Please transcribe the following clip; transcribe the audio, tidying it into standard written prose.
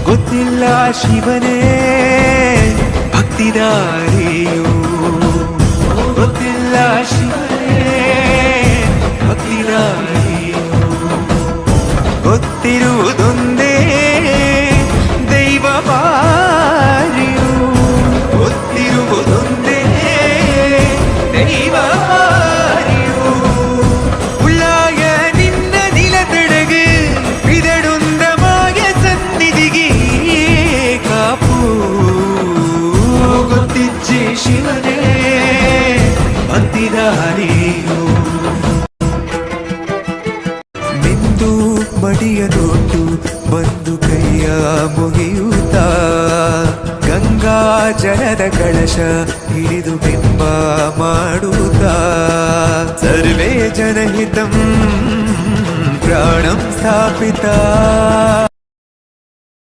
ಗೊತ್ತಿಲ್ಲ ಶಿವನೇ ಭಕ್ತಿದಾರಿಯು, ಗೊತ್ತಿಲ್ಲ ಶಿವನೇ ಭಕ್ತಿದಾರಿಯು. ಗೊತ್ತಿರುವುದೊಂದೇ ದೈವ ಬಾರಿಯು, ಗೊತ್ತಿರುವುದೊಂದೇ ದೈವ ಬಾರಿಯು. ಉಳ್ಳಾಯ ನಿನ್ನ ನಿಲತಡಗು ಇದಡೊಂದಮಾಯ ಸನ್ನಿಧಿಗೆ ಕಾಪು. ಗೊತ್ತಿಜ್ಜೆ ಶಿವನೇ ಭಕ್ತಿದಾರಿಯು. ನಿಂದು ಮಡಿಯ ನೋಟು ಬಂದು ಕೈಯ ಮುಗಿಯುತ್ತ ಗಂಗಾ ಜಲದ ಕಳಶ ಹಿಡಿದು ಬಿಂಬ ಮಾಡುತ್ತ ಸರ್ವೇ ಜನಹಿತಂ ಪ್ರಾಣಂ ಸ್ಥಾಪಿತ